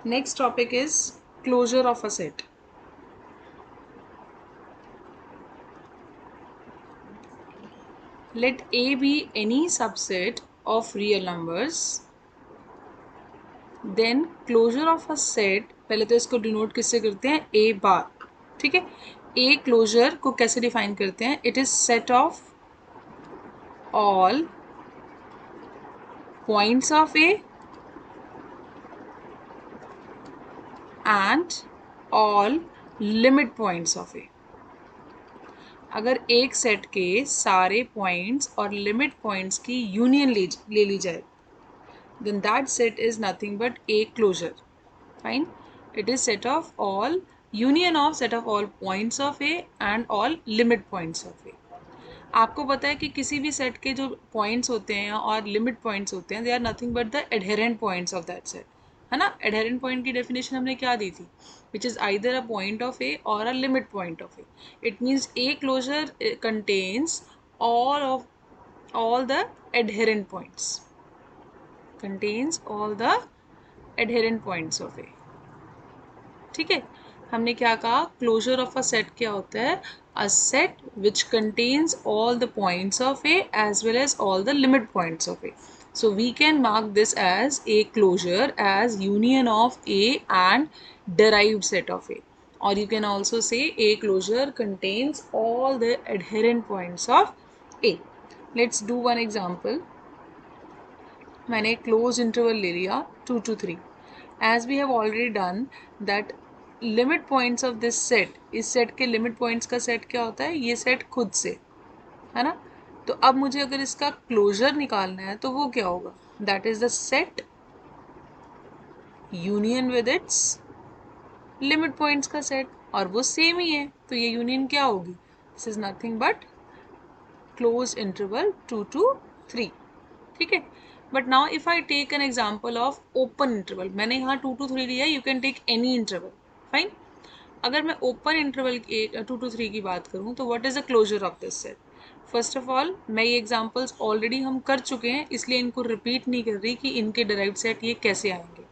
Next topic is closure of a set. Let A be any subset of real numbers. Then closure of a set, पहले तो इसको denote किससे करते हैं, A बार. ठीक है, A क्लोजर को कैसे डिफाइन करते हैं, it is set of all points of A and all limit points of A. अगर एक सेट के सारे पॉइंट्स और लिमिट पॉइंट्स की यूनियन ले ली जाए, then that set is nothing but A closure. Fine. It is set of all union of set of all points of A and all limit points of A. आपको पता है कि किसी भी set के जो पॉइंट्स होते हैं और लिमिट पॉइंट्स होते हैं, they are nothing but the adherent points of that set, है ना. एडहेरेंट पॉइंट की डेफिनेशन हमने क्या दी थी, which is either a point of A और a limit point of A. It means A closure contains all the adherent points, contains all the adherent points of A. ठीक है, हमने क्या कहा, क्लोजर ऑफ अ सेट क्या होता है, a set which contains all the points of A as well as all the limit points of A. So we can mark this as a closure as union of A and derived set of A. Or you can also say A closure contains all the adherent points of A. Let's do one example. मैंने close interval ले लिया 2 to 3. As we have already done that limit points of this set, इस set के limit points का set क्या होता है, ये सेट खुद से, है ना. तो अब मुझे अगर इसका क्लोजर निकालना है तो वो क्या होगा, that is the set union with it's limit points का सेट, और वो सेम ही है, तो ये यूनियन क्या होगी, this is nothing but close interval 2 to 3. ठीक है. But now if I take an example of open interval, मैंने यहाँ 2 to 3 लिया, you can take any interval. Fine. अगर मैं ओपन इंटरवल 2 to 3 की बात करूँ तो what is the closure of this set. First of all मैं ये एग्जाम्पल्स ऑलरेडी हम कर चुके हैं, इसलिए इनको रिपीट नहीं कर रही कि इनके डिराइव्ड सेट ये कैसे आएंगे.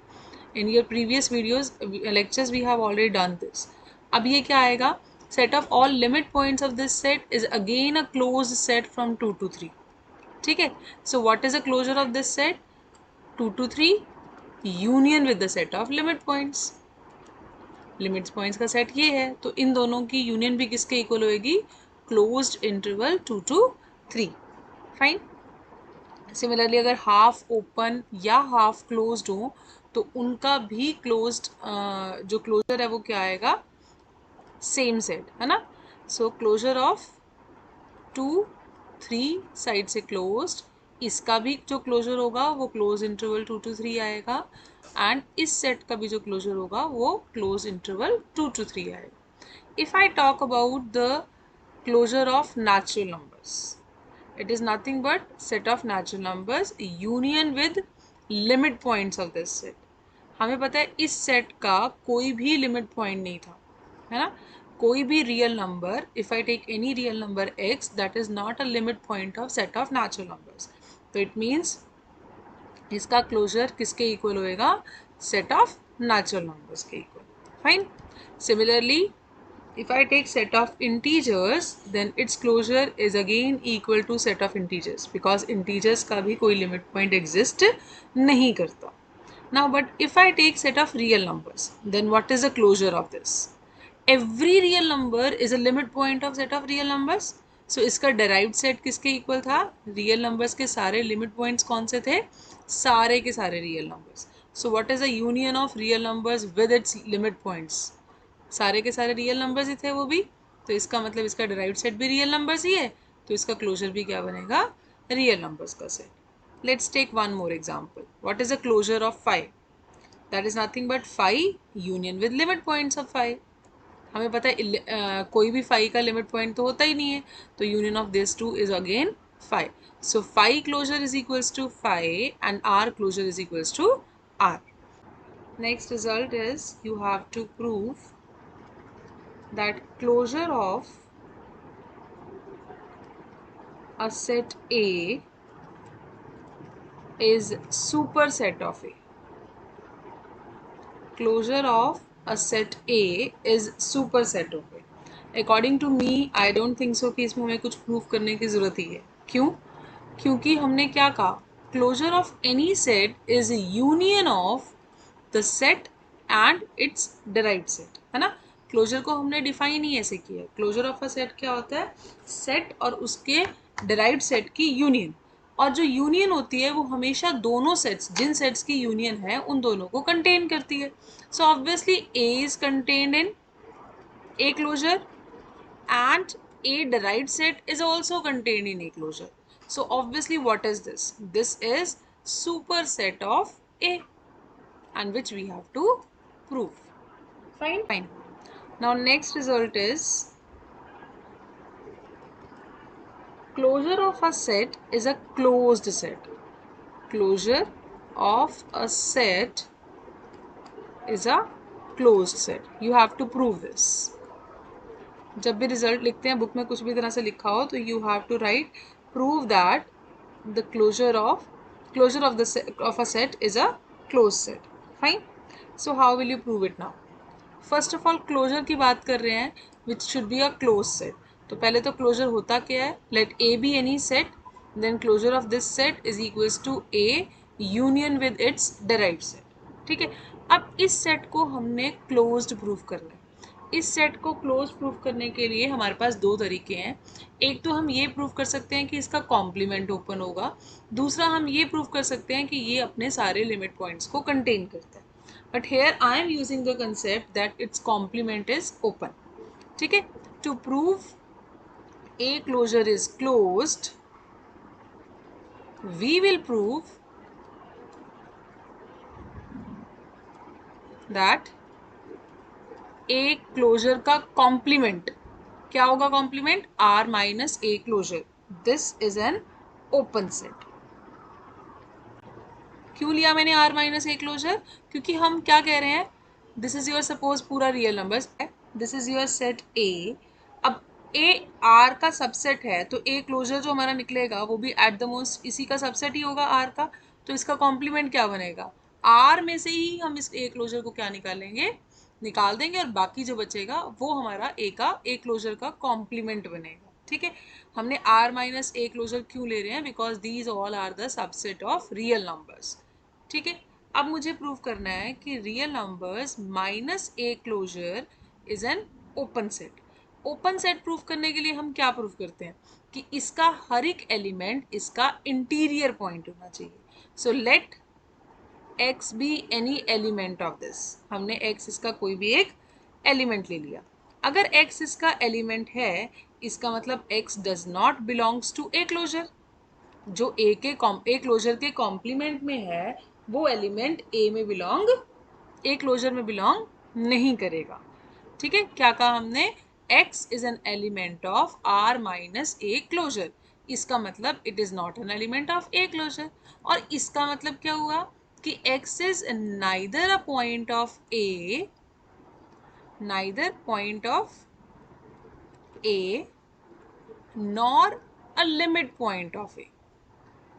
In your previous videos lectures we have already done this. अब ये क्या आएगा, set of all limit points of this set is again a close set from 2 to 3. ठीक है. So what is the closure of this set, 2 to 3 union with the set of limit points. Limits points का set ये है, तो इन दोनों की union भी किसके इक्वल होएगी, closed interval 2 to 3. Fine. Similarly अगर हाफ ओपन या हाफ क्लोज्ड हो तो उनका भी क्लोज्ड जो क्लोजर है वो क्या आएगा, सेम सेट, है ना. सो क्लोजर ऑफ 2 3 साइड से क्लोज्ड, इसका भी जो क्लोजर होगा वो क्लोज इंटरवल 2 to 3 आएगा, एंड इस सेट का भी जो क्लोजर होगा वो क्लोज इंटरवल 2 to 3 आएगा. If I talk about the closure of natural numbers, it is nothing but set of natural numbers union with limit points of this set. हमें पता है इस सेट का कोई भी लिमिट पॉइंट नहीं था, है ना. कोई भी real number, if I take any real number x, that is not a limit point of set of natural numbers. तो इट मीन्स इसका क्लोजर किसके इक्वल होएगा, सेट ऑफ नेचुरल नंबर्स के equal. Fine. Similarly if I take set of integers, then its closure is again equal to set of integers, because integers का भी कोई limit point exist नहीं करता. Now but if I take set of real numbers, then what is the closure of this, every real number is a limit point of set of real numbers. So इसका derived set किसके equal था, real numbers के सारे limit points कौन से थे, सारे के सारे real numbers. So what is the union of real numbers with its limit points, सारे के सारे रियल नंबर्स ही थे वो भी, तो इसका मतलब इसका डिराइव्ड सेट भी रियल नंबर्स ही है, तो इसका क्लोजर भी क्या बनेगा, रियल नंबर्स का set. Let's take one more example. What is the closure of 5, that is nothing but 5 union with limit points of 5. हमें पता है कोई भी 5 का लिमिट पॉइंट तो होता ही नहीं है, तो union of this two is again 5. So 5 closure is equals to 5 and R closure is equals to R. Next result is you have to prove that closure of a set A is superset of A. closure of a set A is superset of A. According to me, I don't think so कि इसमें हमें कुछ proof करने की ज़रूरत ही है. क्यों? क्योंकि हमने क्या कहा, closure of any set is union of the set and its derived set, है ना. क्लोजर को हमने डिफाइन ही ऐसे किया. क्लोजर ऑफ अ सेट क्या होता है, सेट और उसके डिराइव्ड सेट की यूनियन. और जो यूनियन होती है वो हमेशा दोनों सेट्स, जिन सेट्स की यूनियन है उन दोनों को कंटेन करती है. So obviously A is contained in A closure and a derived set is also contained in A closure. So obviously what is this? This is superset of A, and which we have to prove. Fine. Fine. Now next result is closure of a set is a closed set. Closure of a set is a closed set. You have to prove this. जब भी result लिखते हैं book में कुछ भी तरह से लिखा हो तो you have to write prove that the closure of a set is a close set. Fine. So how will you prove it now? First of all closure की बात कर रहे हैं which should be a close set. तो पहले तो closure होता क्या है, let A be any set, then closure of this set is equals to A union with its derived set. ठीक है. अब इस सेट को हमने क्लोज्ड प्रूव करना है. इस सेट को क्लोज प्रूव करने के लिए हमारे पास दो तरीके हैं. एक तो हम ये प्रूव कर सकते हैं कि इसका कॉम्प्लीमेंट ओपन होगा. दूसरा हम ये प्रूव कर सकते हैं कि ये अपने सारे लिमिट पॉइंट्स को कंटेन करता है. But here I am using the concept that its complement is open. ठीक है. To prove A closure is closed, we will prove that A closure का कॉम्प्लीमेंट क्या होगा? Complement R minus A closure. This is an open set. क्यों लिया मैंने are minus A closure? क्योंकि हम क्या कह रहे हैं, दिस इज योर सपोज पूरा रियल नंबर्स है, दिस इज योर सेट ए. अब ए आर का सबसेट है तो ए क्लोजर जो हमारा निकलेगा वो भी एट द मोस्ट इसी का सबसेट ही होगा आर का. तो इसका कॉम्प्लीमेंट क्या बनेगा? आर में से ही हम इस ए क्लोजर को क्या निकालेंगे, निकाल देंगे, और बाकी जो बचेगा वो हमारा ए क्लोजर का कॉम्प्लीमेंट बनेगा. ठीक है. हमने आर माइनस ए क्लोजर क्यों ले रहे हैं? Because these all are the subset of real numbers. ठीक है. अब मुझे प्रूव करना है कि real numbers minus A closure is an open set. Open set prove करने के लिए हम क्या प्रूव करते हैं कि इसका हर एक एलिमेंट इसका इंटीरियर पॉइंट होना चाहिए. So let x be any element of this. हमने x इसका कोई भी एक एलिमेंट ले लिया. अगर x इसका एलिमेंट है इसका मतलब x does not belongs to A closure. जो ए क्लोजर के कॉम्प्लीमेंट में है वो एलिमेंट ए क्लोजर में बिलोंग नहीं करेगा. ठीक है. क्या कहा हमने? x is an element of r minus A closure. इसका मतलब it is not an element of A closure. और इसका मतलब क्या हुआ कि x is neither a point of A, neither point of A nor a limit point of A.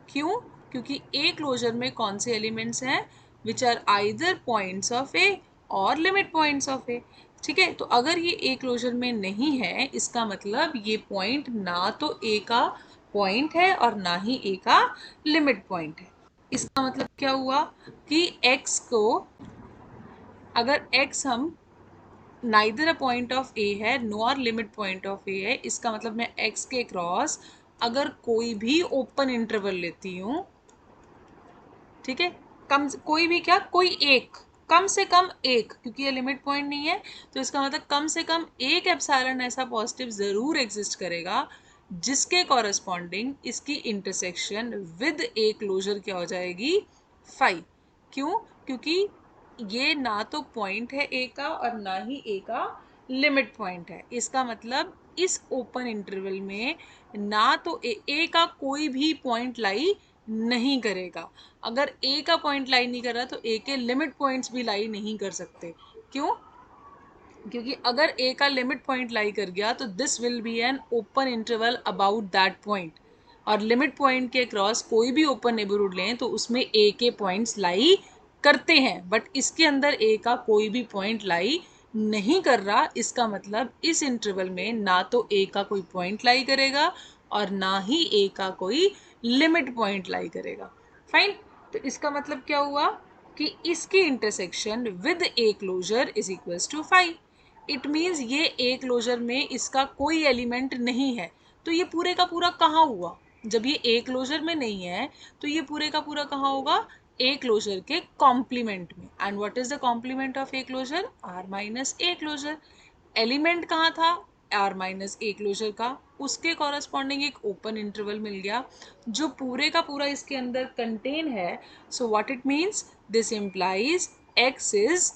क्यों? क्योंकि ए क्लोजर में कौन से एलिमेंट्स हैं? Which are either points of A और लिमिट पॉइंट्स ऑफ ए. ठीक है. तो अगर ये ए क्लोजर में नहीं है इसका मतलब ये पॉइंट ना तो ए का पॉइंट है और ना ही ए का लिमिट पॉइंट है. इसका मतलब क्या हुआ कि x को, अगर x हम नाइदर अ पॉइंट ऑफ ए है नॉर लिमिट पॉइंट ऑफ ए है, इसका मतलब मैं x के क्रॉस अगर कोई भी ओपन इंटरवल लेती हूँ, ठीक है, कोई भी क्या, कोई एक, कम से कम एक, क्योंकि ये लिमिट पॉइंट नहीं है तो इसका मतलब कम से कम एक एप्सिलॉन ऐसा पॉजिटिव ज़रूर एग्जिस्ट करेगा जिसके कॉरस्पॉन्डिंग इसकी इंटरसेक्शन विद ए क्लोजर क्या हो जाएगी? फाई. क्यों? क्योंकि ये ना तो पॉइंट है ए का और ना ही ए का लिमिट पॉइंट है. इसका मतलब इस ओपन इंटरवल में ना तो ए का कोई भी पॉइंट लाई नहीं करेगा. अगर ए का पॉइंट लाई नहीं कर रहा तो ए के लिमिट पॉइंट्स भी लाई नहीं कर सकते. क्यों? क्योंकि अगर ए का लिमिट पॉइंट लाई कर गया तो this will be an open interval about that point, और लिमिट पॉइंट के क्रॉस कोई भी ओपन नेबरहुड लें तो उसमें ए के पॉइंट्स लाई करते हैं, बट इसके अंदर ए का कोई भी पॉइंट लाई नहीं कर रहा, इसका मतलब इस इंटरवल में ना तो ए का कोई पॉइंट लाई करेगा और ना ही ए का कोई लिमिट पॉइंट लाई करेगा। फाइन। तो इसका मतलब क्या हुआ कि इसकी intersection with A closure is equals to 5। It means ये ए क्लोजर में इसका कोई एलिमेंट नहीं है। तो ये पूरे का पूरा कहाँ हुआ? जब ये ए क्लोजर में नहीं है तो ये पूरे का पूरा कहाँ होगा? ए क्लोजर के कॉम्प्लीमेंट में। And what is the complement of A closure? R minus A closure. Element कहाँ था? आर माइनस ए क्लोजर का। उसके कॉरस्पॉन्डिंग एक ओपन इंटरवल मिल गया जो पूरे का पूरा इसके अंदर कंटेन है। So what it means? This implies x is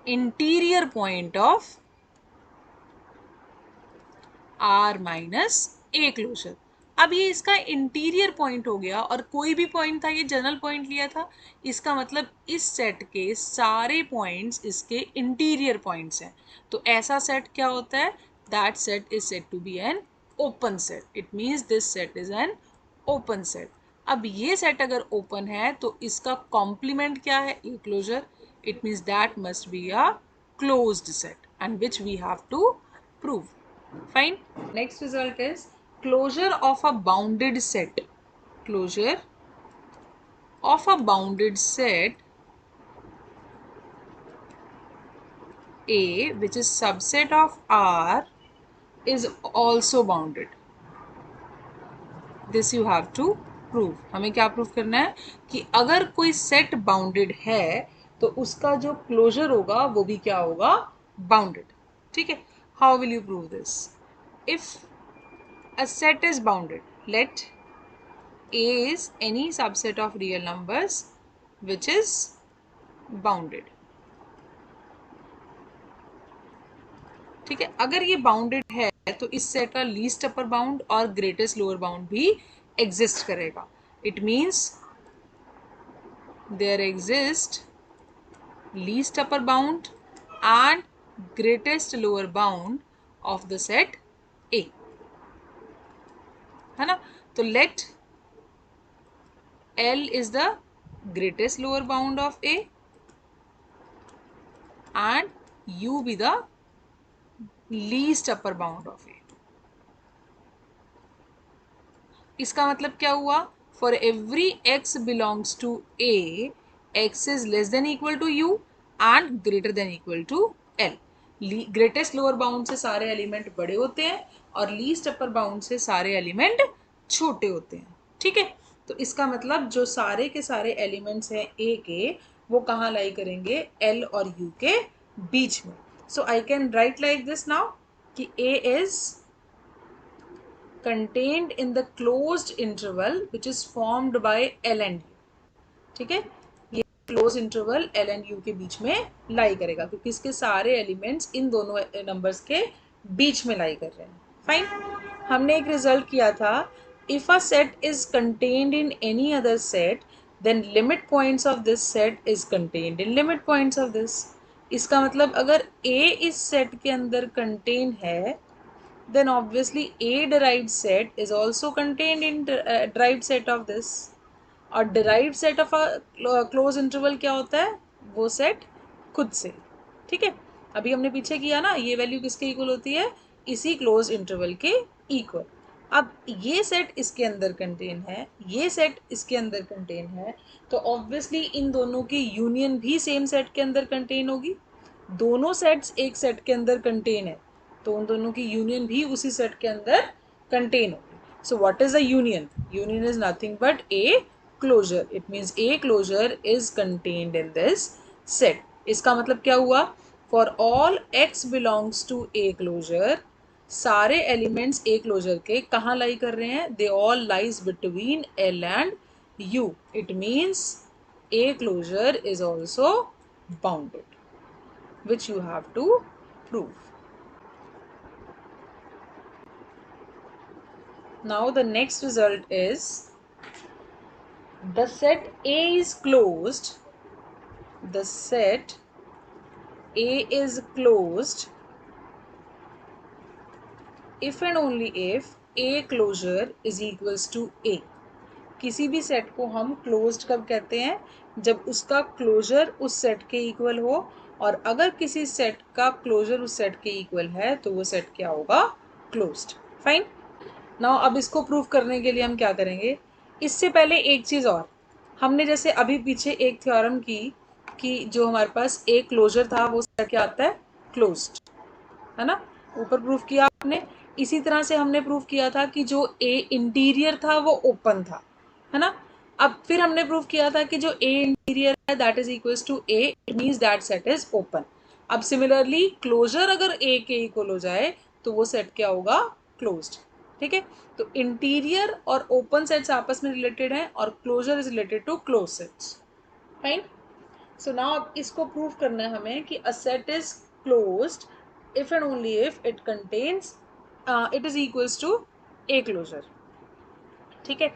interior point of R minus A closure. अब ये इसका इंटीरियर पॉइंट हो गया और कोई भी पॉइंट था, ये जनरल पॉइंट लिया था। इसका मतलब इस सेट के सारे पॉइंट्स इसके इंटीरियर पॉइंट्स हैं। तो ऐसा सेट क्या होता है? That set is said to be an open set. It means this set is an open set. अब ये सेट अगर ओपन है तो इसका कॉम्प्लीमेंट क्या है? A closure. It means that must be a closed set and which we have to prove. Fine. Next result is closure of a bounded set. Closure of a bounded set A, which is subset of R, is also bounded. This you have to prove. हमें क्या prove करना है कि अगर कोई set bounded है तो उसका जो क्लोजर होगा वो भी क्या होगा? बाउंडेड। ठीक है। How will you prove this? If a set is bounded, let A is any subset of real numbers which is bounded. ठीक है। अगर ये बाउंडेड है तो इस सेट का लीस्ट अपर बाउंड और ग्रेटेस्ट लोअर बाउंड भी एग्जिस्ट करेगा। It means there exist least upper bound and greatest lower bound of the set A, है ना। तो let L is the greatest lower bound of A and U be the least upper bound of A. इसका मतलब क्या हुआ? For every x belongs to A, x is less than equal to U and greater than equal to L। Greatest lower bound से सारे element बड़े होते हैं और लीस्ट अपर बाउंड से सारे एलिमेंट छोटे होते हैं। ठीक है। तो इसका मतलब जो सारे के सारे एलिमेंट्स हैं A के, वो कहाँ लाई करेंगे? L और U के बीच में। So I can write like this now कि A is contained in the closed interval which is formed by L and U. ठीक है। ये close interval L and U के बीच में लाई करेगा क्योंकि इसके सारे एलिमेंट्स इन दोनों नंबर्स के बीच में लाई कर रहे हैं। फाइन। हमने एक रिजल्ट किया था, if a set is contained in any other set then limit points of this set is contained in limit points of this. इसका मतलब अगर A इस सेट के अंदर कंटेन है then obviously A derived set is also contained in derived set of this. और derived set of a close interval क्या होता है? वो set खुद से। ठीक है। अभी हमने पीछे किया ना, ये वैल्यू किसके इक्वल होती है? इसी क्लोज इंटरवल के इक्वल। अब ये सेट इसके अंदर कंटेन है, ये सेट इसके अंदर कंटेन है, तो ऑब्वियसली इन दोनों की यूनियन भी सेम सेट के अंदर कंटेन होगी। दोनों सेट्स एक सेट के अंदर कंटेन है तो उन दोनों की यूनियन भी उसी सेट के अंदर कंटेन होगी। So what is a union? Union is nothing but A closure. It means A closure is contained in this set. इसका मतलब क्या हुआ? For all x belongs to A closure, सारे एलिमेंट्स ए क्लोजर के कहाँ लाई कर रहे हैं? They all lies between L and U. It means A closure is also bounded, which you have to prove. Now the next result is the set A is closed. The set A is closed if and only if A closure is equals to A. किसी भी set को हम closed कब कहते हैं, जब उसका closure उस सेट के इक्वल हो, और अगर किसी सेट का क्लोजर उस सेट के इक्वल है तो वो सेट क्या होगा, क्लोज्ड। फाइन। नाउ अब इसको प्रूव करने के लिए हम क्या करेंगे, इससे पहले एक चीज़ और, हमने जैसे अभी पीछे एक थ्योरम की कि जो हमारे पास ए क्लोजर था वो सेट क्या आता है, क्लोज्ड, है ना, ऊपर प्रूफ किया आपने। इसी तरह से हमने प्रूफ किया था कि जो ए इंटीरियर था वो ओपन था, है ना। अब फिर हमने प्रूफ किया था कि जो ए इंटीरियर है that is equals to A, it means that set is open. अब सिमिलरली क्लोजर अगर ए के इक्वल हो जाए तो वो सेट क्या होगा, क्लोज्ड। ठीक है, तो इंटीरियर और ओपन सेट्स आपस में रिलेटेड हैं और closure is related to close sets. Fine. So now अब इसको प्रूव करना है हमें कि a set is closed if and only if it contains it is equals to a closure। ठीक है,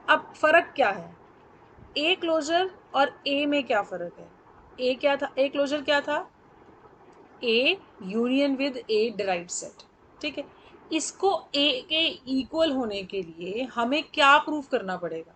अब फर्क क्या है, ए क्लोजर और ए में क्या फर्क है, ए क्या था, ए क्लोजर क्या था, ए union with A derived set. ठीक है, इसको ए के इक्वल होने के लिए हमें क्या प्रूफ करना पड़ेगा,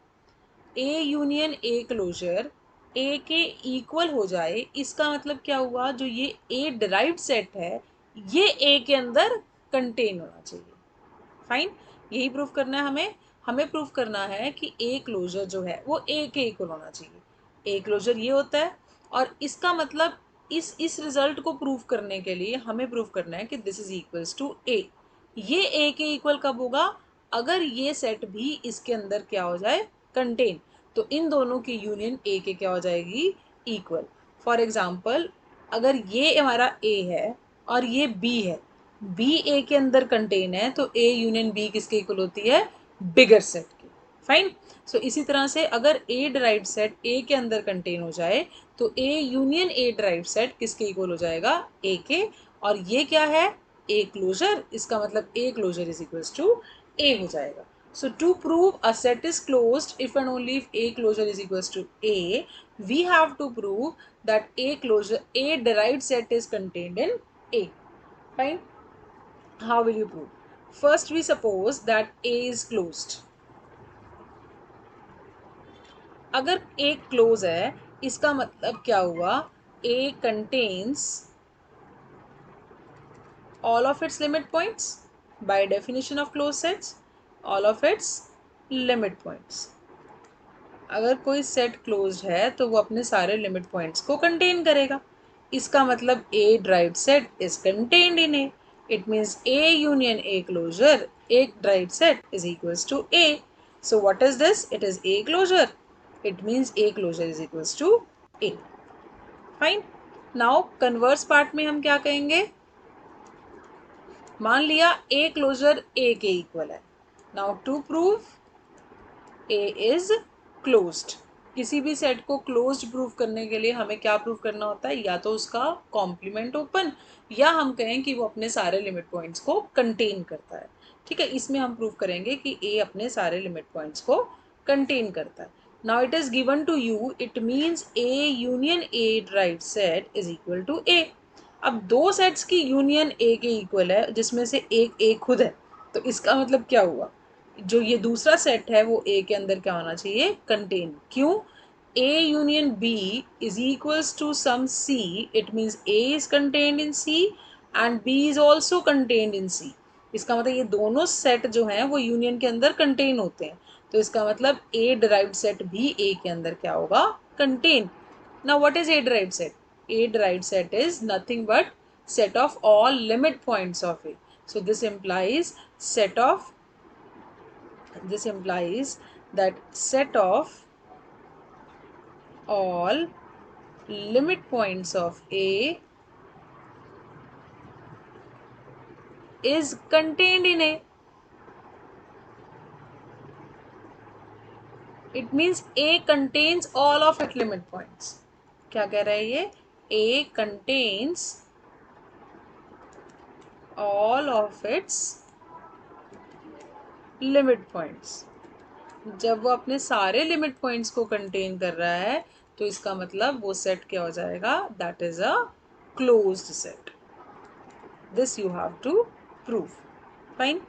ए यूनियन ए क्लोजर ए के इक्वल हो जाए, इसका मतलब क्या हुआ, जो ये ए डिराइव्ड सेट है ये ए के अंदर कंटेन होना चाहिए। फाइन, यही प्रूफ करना है हमें। हमें प्रूफ करना है कि ए क्लोजर जो है वो ए के इक्वल होना चाहिए। ए क्लोजर ये होता है, और इसका मतलब इस रिजल्ट को प्रूफ करने के लिए हमें प्रूफ करना है कि दिस इज इक्वल्स टू ए। ये ए के इक्वल कब होगा, अगर ये सेट भी इसके अंदर क्या हो जाए, कंटेन, तो इन दोनों की यूनियन ए के क्या हो जाएगी, इक्वल। फॉर एग्जाम्पल, अगर ये हमारा ए है और ये बी है, बी ए के अंदर कंटेन है, तो ए यूनियन बी किसके इक्वल होती है, बिगर सेट के। फाइन। सो इसी तरह से अगर ए डिराइव्ड सेट ए के अंदर कंटेन हो जाए तो ए यूनियन ए डिराइव्ड सेट किसके इक्वल हो जाएगा, ए के। और ये क्या है, ए क्लोजर, इसका मतलब A closure is equals to A हो जाएगा। So to prove a set is closed if and only if A closure is equals to A, we have to prove that A derived set is contained in A. Fine. How will you prove? First we suppose that A is closed. अगर A close है इसका मतलब क्या हुआ, A contains all of its limit points, by definition of closed sets all of its limit points। अगर कोई set closed है तो वो अपने सारे लिमिट पॉइंट्स को कंटेन करेगा, इसका मतलब A derived set is contained in A, it means A union A closure A derived set is equals to A. So what is this, it is A closure, it means A closure is equals to A. Fine. Now converse part में हम क्या कहेंगे, मान लिया ए closure ए के equal है। Now to prove A is closed, किसी भी सेट को क्लोज्ड प्रूव करने के लिए हमें क्या प्रूव करना होता है, या तो उसका कॉम्प्लीमेंट ओपन, या हम कहें कि वो अपने सारे लिमिट पॉइंट्स को कंटेन करता है। ठीक है, इसमें हम प्रूव करेंगे कि ए अपने सारे लिमिट पॉइंट्स को कंटेन करता है। Now it is given to you, it means A union A derived set is equal to A. अब दो सेट्स की यूनियन ए के इक्वल है जिसमें से एक ए खुद है, तो इसका मतलब क्या हुआ, जो ये दूसरा सेट है वो ए के अंदर क्या होना चाहिए, कंटेन। क्यों, A union B is equals to some C, it means A is contained in C and B is also contained in C. इसका मतलब ये दोनों सेट जो हैं वो यूनियन के अंदर कंटेन होते हैं, तो इसका मतलब ए डिराइव्ड सेट भी ए के अंदर क्या होगा, contain. Now what is a derived set, A derived set is nothing but set of all limit points of A. So this implies that set of all limit points of A is contained in A. It means A contains all of its limit points. क्या कह रहा है ये, A contains all of its limit points। जब वो अपने सारे limit points को कंटेन कर रहा है तो इसका मतलब वो सेट क्या हो जाएगा, that is a closed set. This you have to prove. Fine.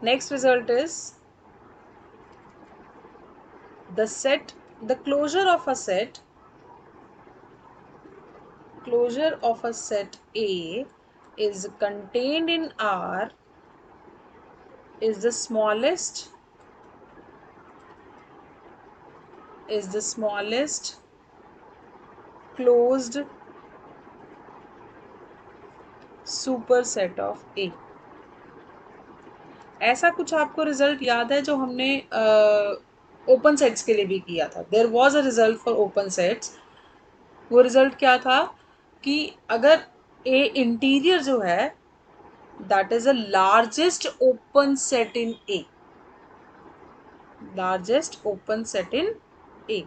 Next result is the closure of a set A is contained in R is the smallest closed superset of A. ऐसा कुछ आपको result याद है जो हमने open sets के लिए भी किया था? There was a result for open sets. वो रिजल्ट क्या था कि अगर ए इंटीरियर जो है that is a largest open set in A.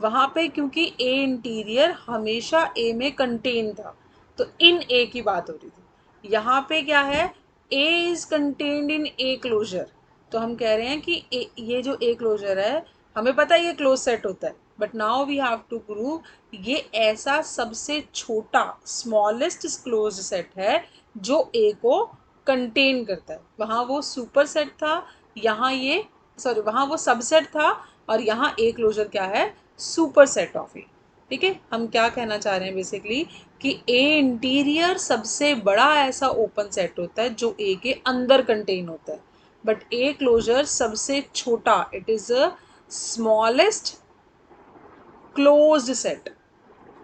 वहां पे क्योंकि ए इंटीरियर हमेशा ए में कंटेन था तो इन ए की बात हो रही थी. यहाँ पे क्या है, A is contained in A closure. तो हम कह रहे हैं कि ये जो ए क्लोजर है हमें पता है ये क्लोज सेट होता है, but now we have to prove ये ऐसा सबसे छोटा स्मॉलेस्ट क्लोज सेट है जो ए को कंटेन करता है. वहाँ वो सुपर सेट था, यहाँ ये वहाँ वो सबसेट था और यहाँ ए क्लोजर क्या है, सुपर सेट ऑफ ए. ठीक है, हम क्या कहना चाह रहे हैं बेसिकली कि ए इंटीरियर सबसे बड़ा ऐसा ओपन सेट होता है जो ए के अंदर कंटेन होता है, बट ए क्लोजर सबसे छोटा, it is a smallest closed set.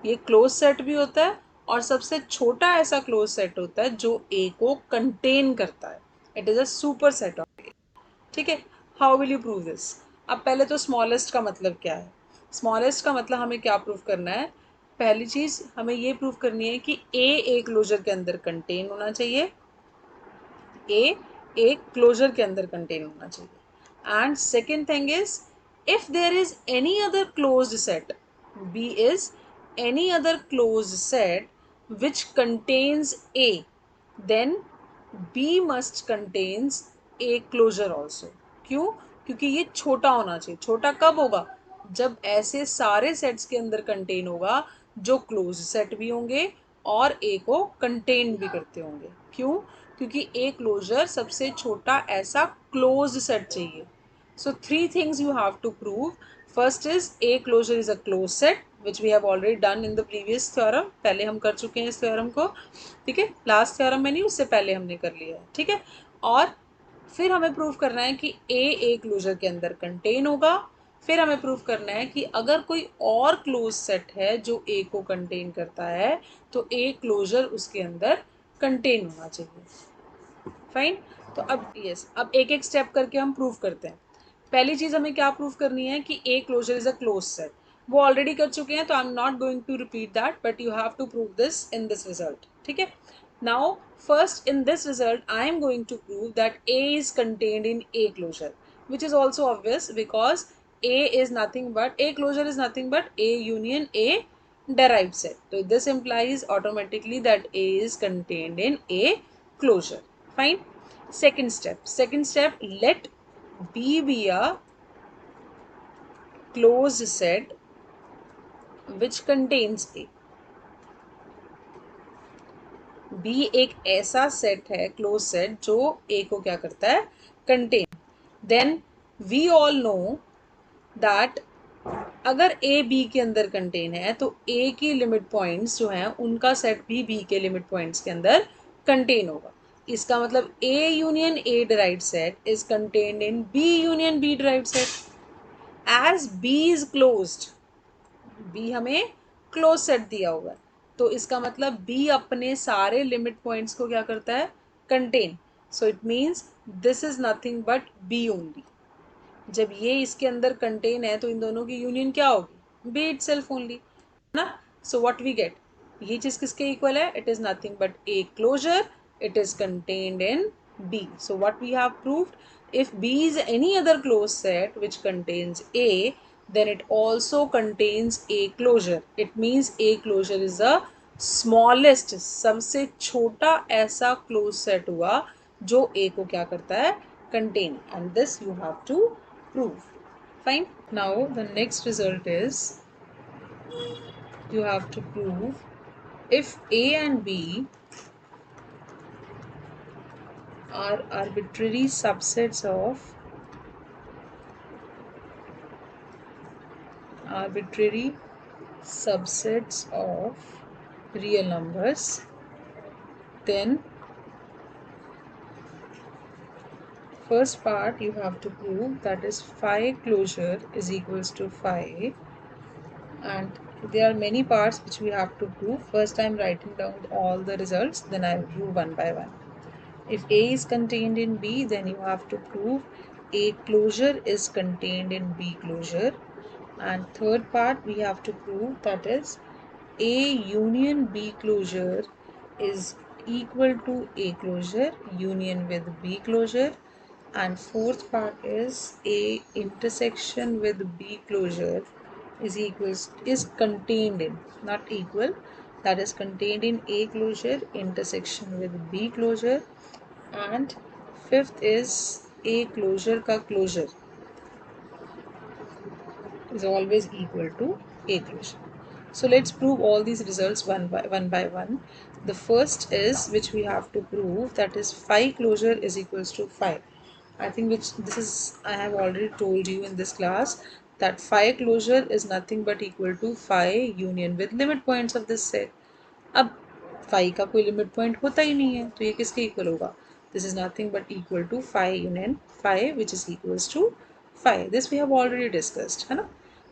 ये क्लोज सेट भी होता है और सबसे छोटा ऐसा क्लोज सेट होता है जो ए को कंटेन करता है. It is a super set of A. ठीक है, how will you prove this? अब पहले तो स्मॉलेस्ट का मतलब क्या है. स्मॉलेस्ट का मतलब हमें क्या प्रूव करना है? पहली चीज़ हमें ये प्रूव करनी है कि ए क्लोजर के अंदर कंटेन होना चाहिए. ए एक क्लोजर के अंदर कंटेन होना चाहिए. And second thing is if there is any other closed set, B is any other closed set which contains A, then B must contains A closure also. क्यों? क्योंकि ये छोटा होना चाहिए. छोटा कब होगा? जब ऐसे सारे सेट्स के अंदर कंटेन होगा जो क्लोज सेट भी होंगे और ए को कंटेन भी करते होंगे. क्यों? क्योंकि ए क्लोजर सबसे छोटा ऐसा क्लोज सेट चाहिए. So three things you have to prove. First is A closure is a close set which we have already done in the previous theorem. पहले हम कर चुके हैं इस थ्योरम को. ठीक है, लास्ट थ्योरम में नहीं, उससे पहले हमने कर लिया है. ठीक है, और फिर हमें प्रूव करना है कि ए क्लोजर के अंदर कंटेन होगा. फिर हमें प्रूव करना है कि अगर कोई और क्लोज सेट है जो ए को कंटेन करता है तो ए क्लोजर उसके अंदर कंटेन होना चाहिए. फाइन. तो अब अब एक एक स्टेप करके हम प्रूव करते हैं. पहली चीज हमें क्या प्रूव करनी है कि A closure is a close set. वो ऑलरेडी कर चुके हैं तो I am not going to repeat that, but you have to prove this in this result. ठीक है, now first in this result I am going to prove that A is contained in A closure, which is also obvious because A is nothing but A closure is nothing but A union A derived set. So this implies automatically that A is contained in A closure. Fine. Second step, let B be a closed set which contains A. B एक ऐसा set है close set जो ए को क्या करता है, contain. Then we all know that अगर A B के अंदर कंटेन है तो ए की लिमिट पॉइंट्स जो हैं उनका सेट भी बी के लिमिट पॉइंट्स के अंदर कंटेन होगा. इसका मतलब A union A derived set is contained in B union B derived set. As B is closed, B हमें क्लोज सेट दिया हुआ है तो इसका मतलब बी अपने सारे लिमिट पॉइंट्स को क्या करता है, contain. So it means this is nothing but B only. जब ये इसके अंदर कंटेन है तो इन दोनों की यूनियन क्या होगी, बी इट सेल्फ ओनली ना. सो व्हाट वी गेट, ये चीज किसके इक्वल है, it is nothing but A closure, it is contained in B. So what we have proved, if B is any other closed set which contains A, then it also contains A closure. It means A closure is the smallest, सबसे छोटा ऐसा closed set हुआ जो A को क्या करता है, contain, and this you have to prove. Fine. Now the next result is you have to prove if A and B are arbitrary subsets of arbitrary subsets of real numbers, then first part you have to prove, that is phi closure is equals to phi, and there are many parts which we have to prove. First I am writing down all the results, then I will prove one by one. If A is contained in B, then you have to prove A closure is contained in B closure. And third part we have to prove, that is A union B closure is equal to A closure union with B closure. And fourth part is A intersection with B closure is contained in, not equal, that is contained in A closure intersection with B closure. And fifth is A closure का closure is always equal to A closure. So let's prove all these results one by one. The first is, which we have to prove, that is phi closure is equals to phi. I think which this is, I have already told you in this class that phi closure is nothing but equal to phi union with limit points of this set. अब phi का कोई limit point होता ही नहीं है, तो ये किसके equal होगा? This is nothing but equal to phi union phi, which is equals to phi. This we have already discussed, है ना?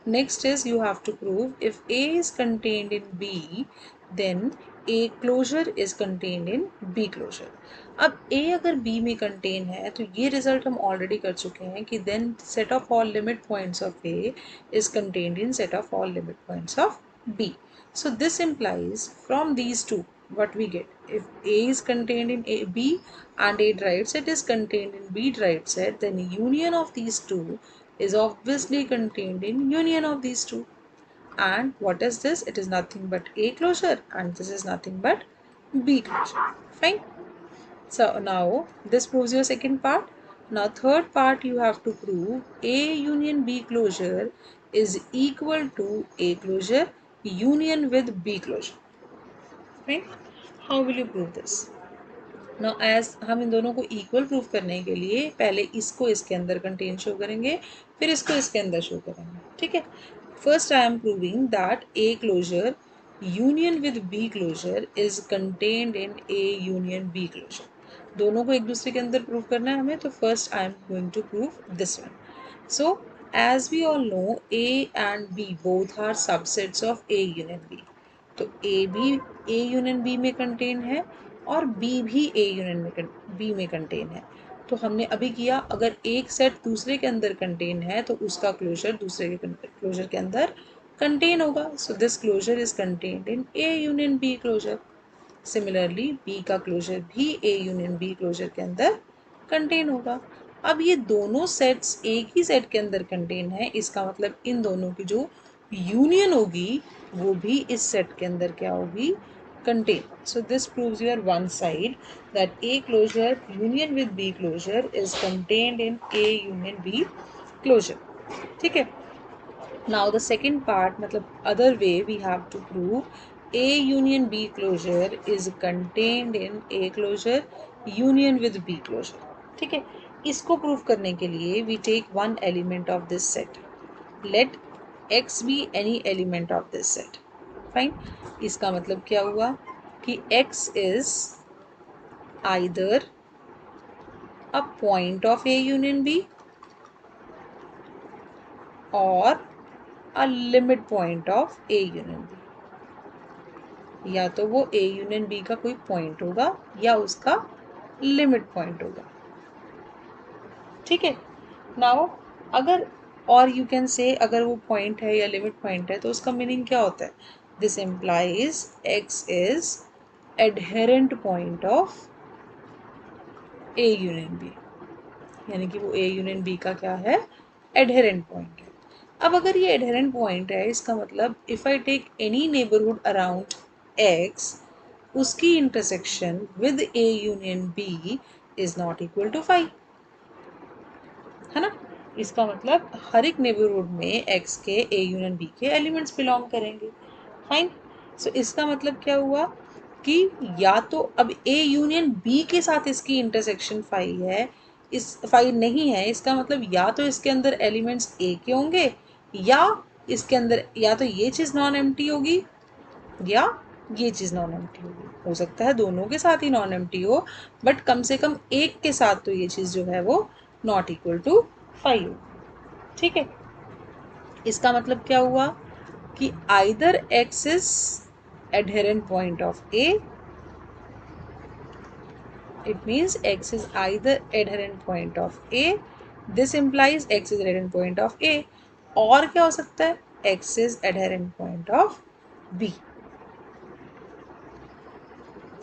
Next is, you have to prove if A is contained in B, then A closure is contained in B closure. अब A अगर B में contain है, तो ये result हम already कर चुके हैं कि then set of all limit points of A is contained in set of all limit points of B. So this implies from these two, what we get, if A is contained in B and A right set is contained in B right set, then union of these two is obviously contained in union of these two. And what is this? It is nothing but A closure, and this is nothing but B closure. Fine. So now this proves your second part. Now third part, you have to prove A union B closure is equal to A closure union with B closure. Right? How will you prove this? Now as हम इन दोनों को equal proof करने के लिए पहले इसको इसके अंदर कंटेन शो करेंगे, फिर इसको इसके अंदर शो करेंगे. ठीक है? First I am proving that A closure union with B closure is contained in A union B closure. दोनों को एक दूसरे के अंदर प्रूव करना है हमें, तो first I am going to prove this one. So as we all know, A and B both are subsets of A union B. तो A भी A यूनियन B में कंटेन है और B भी A यूनियन में B में contain है. तो हमने अभी किया, अगर एक सेट दूसरे के अंदर कंटेन है तो उसका क्लोजर दूसरे के क्लोजर के अंदर कंटेन होगा. So this closure is contained in A union B closure. Similarly B का क्लोजर भी A यूनियन B क्लोजर के अंदर कंटेन होगा. अब ये दोनों सेट्स एक ही सेट के अंदर कंटेन है, इसका मतलब इन दोनों की जो यूनियन होगी वो भी इस सेट के अंदर क्या होगी? Contain. So this proves your one side that A closure union with B closure is contained in A union B closure. ठीक है? Now the second part, मतलब other way we have to prove A union B closure is contained in A closure union with B closure. ठीक है? इसको prove करने के लिए we take one element of this set. Let X be any element of this set. Fine. इसका मतलब क्या हुआ कि X is either a point of A union B or a limit point of A union B. या तो वो A union B का कोई पॉइंट होगा या उसका लिमिट पॉइंट होगा. ठीक है? नाउ अगर, और यू कैन से, अगर वो पॉइंट है या लिमिट पॉइंट है तो उसका मीनिंग क्या होता है? This implies X is adherent point of A union B. यानी कि वो A यूनियन B का क्या है? एडहेरेंट पॉइंट है. अब अगर ये एडहेरेंट पॉइंट है, इसका मतलब if I take any neighbourhood around X, उसकी intersection with A union B is not equal to five. है ना? इसका मतलब हर एक नेबरहुड में X के A यूनियन B के एलिमेंट्स बिलोंग करेंगे. फाइन. सो इसका मतलब क्या हुआ कि या तो अब A यूनियन B के साथ इसकी इंटरसेक्शन फाइव है, इस फाइव नहीं है, इसका मतलब या तो इसके अंदर एलिमेंट्स A के होंगे या इसके अंदर या तो ये चीज़ नॉन एम्प्टी होगी या ये चीज़ नॉन एम्प्टी होगी। हो सकता है दोनों के साथ ही नॉन एम्प्टी हो, बट कम से कम एक के साथ तो ये चीज़ जो है वो नॉट इक्वल टू 5 हो। ठीक है, इसका मतलब क्या हुआ कि either x is adherent point of A, it means x is either adherent point of A, this implies x is adherent point of A, और क्या हो सकता है x is adherent point of B।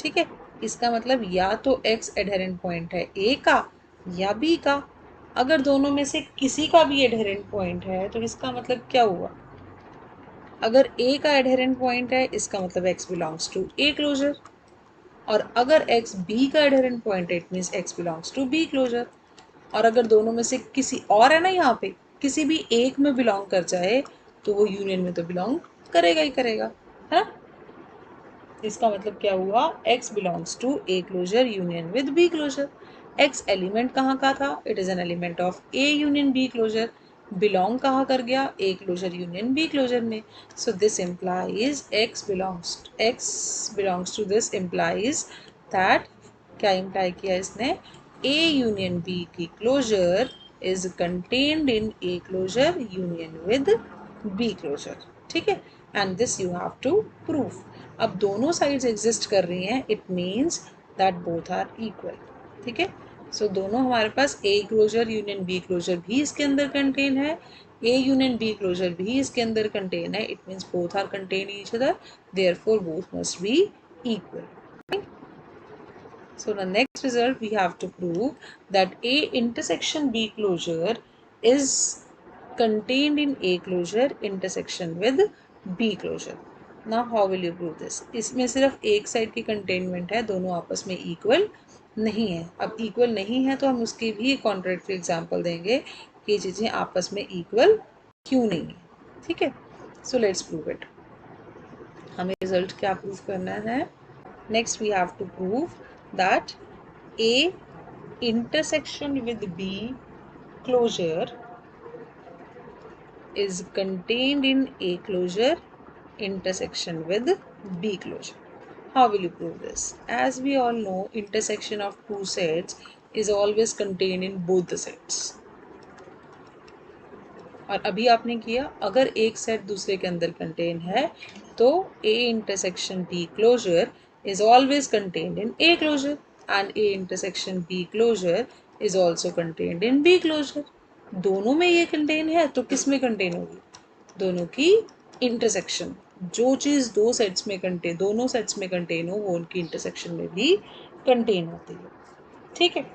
ठीक है, इसका मतलब या तो x adherent point है A का या B का। अगर दोनों में से किसी का भी adherent point है तो इसका मतलब क्या हुआ, अगर A का adherent point है इसका मतलब x belongs to A closure, और अगर x B का adherent point है it means x belongs to B closure। और अगर दोनों में से किसी और है ना, यहाँ पे किसी भी एक में बिलोंग कर जाए तो वो यूनियन में तो बिलोंग करेगा ही करेगा, है ना। इसका मतलब क्या हुआ, x belongs to A closure union with B closure. x element कहाँ का था, it is an element of A union B closure. Belong कहाँ कर गया, A closure union B closure में। So this implies x belongs to this implies that, क्या imply किया इसने, A यूनियन B की closure is contained in A closure union with B closure. ठीक है, and this you have to prove. अब दोनों sides exist कर रही हैं, it means that both are equal. ठीक है, सो दोनों हमारे पास A closure union B closure भी इसके अंदर कंटेन है, ए यूनियन बी क्लोजर भी इसके अंदर कंटेन है, it means both are contain each other, therefore both must be equal. So the next result we have to prove that A intersection B closure is contained in A closure intersection with B closure. Now how will you prove this? इसमें सिर्फ एक side की containment है, दोनों आपस में equal नहीं है। अब इक्वल नहीं है तो हम उसकी भी एक कॉन्ट्रैक्टरी एग्जांपल देंगे कि ये चीज़ें आपस में इक्वल क्यों नहीं है। ठीक है, सो लेट्स प्रूव इट। हमें रिजल्ट क्या प्रूव करना है, next we have to prove that A intersection with B closure is contained in A closure intersection with B closure. How will you prove this? As we all know, intersection of two sets is always contained in both the sets. और अभी आपने किया, अगर एक set दूसरे के अंदर contain है तो A intersection B closure is always contained in A closure and A intersection B closure is also contained in B closure. दोनों में ये कंटेन है तो किस में कंटेन होगी, दोनों की इंटरसेक्शन। जो चीज़ दो सेट्स में कंटेन, दोनों सेट्स में कंटेन हो वो उनकी इंटरसेक्शन में भी कंटेन होती है। ठीक है,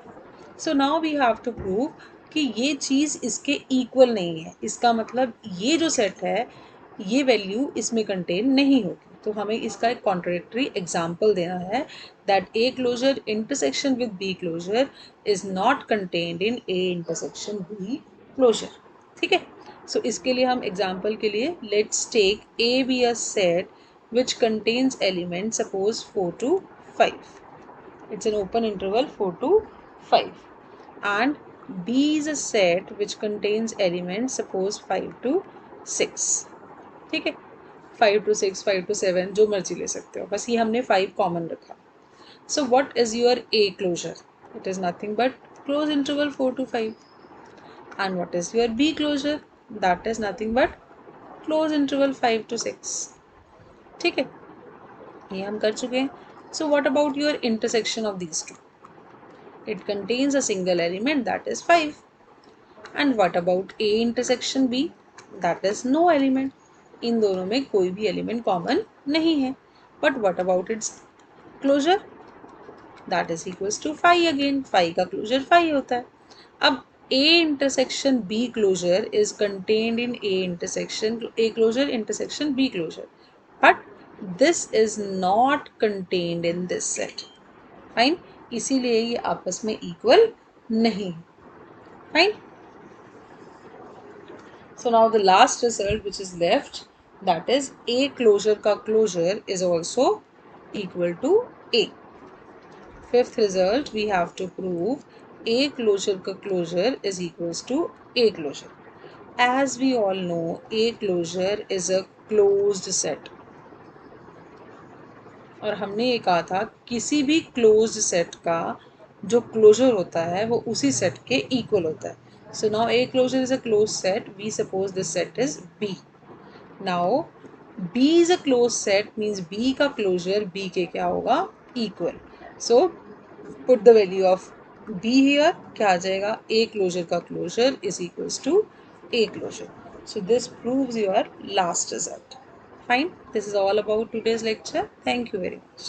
so now we have to prove कि ये चीज़ इसके इक्वल नहीं है। इसका मतलब ये जो सेट है ये वैल्यू इसमें कंटेन नहीं होगी, तो हमें इसका एक कॉन्ट्रडिक्टरी एग्जाम्पल देना है that A closure intersection with B closure is not contained in A intersection B closure. ठीक है, सो इसके लिए हम एग्जाम्पल के लिए let's take A be a set which contains element suppose 4 to 5, it's an open interval 4 to 5, and B is a set which contains elements suppose 5 to 6। ठीक है, 5 to 6, 5 to 7 जो मर्जी ले सकते हो, बस ये हमने 5 कॉमन रखा। So what is your A closure, it is nothing but close interval 4 to 5, and what is your B closure, that is nothing but close interval 5 to 6। ठीक है, ये हम कर चुके हैं। So what about your intersection of these two, it contains a single element, that is 5, and what about A intersection B, that is no element, इन दोनों में कोई भी एलिमेंट कॉमन नहीं है। But what about its closure, that is equals to 5 again, 5 का closure 5 होता है। अब A intersection B closure is contained in A closure intersection B closure, but this is not contained in this set। Fine, इसीलिए ये आपस में equal नहीं। Fine, so now the last result which is left, that is A closure का closure is also equal to A. Fifth result we have to prove A closure का closure is equals to A closure. As we all know, a closure is a closed set. और हमने ये कहा था किसी भी closed set का जो क्लोजर होता है वो उसी सेट के इक्वल होता है. So now A closure is a close set. We suppose this set is B. Now B is a close set means B का क्लोजर बी के क्या होगा, equal. So put the value of B here. क्या आ जाएगा, A closure का closure is equals to A closure. So this proves your last result. Fine. This is all about today's lecture. Thank you very much.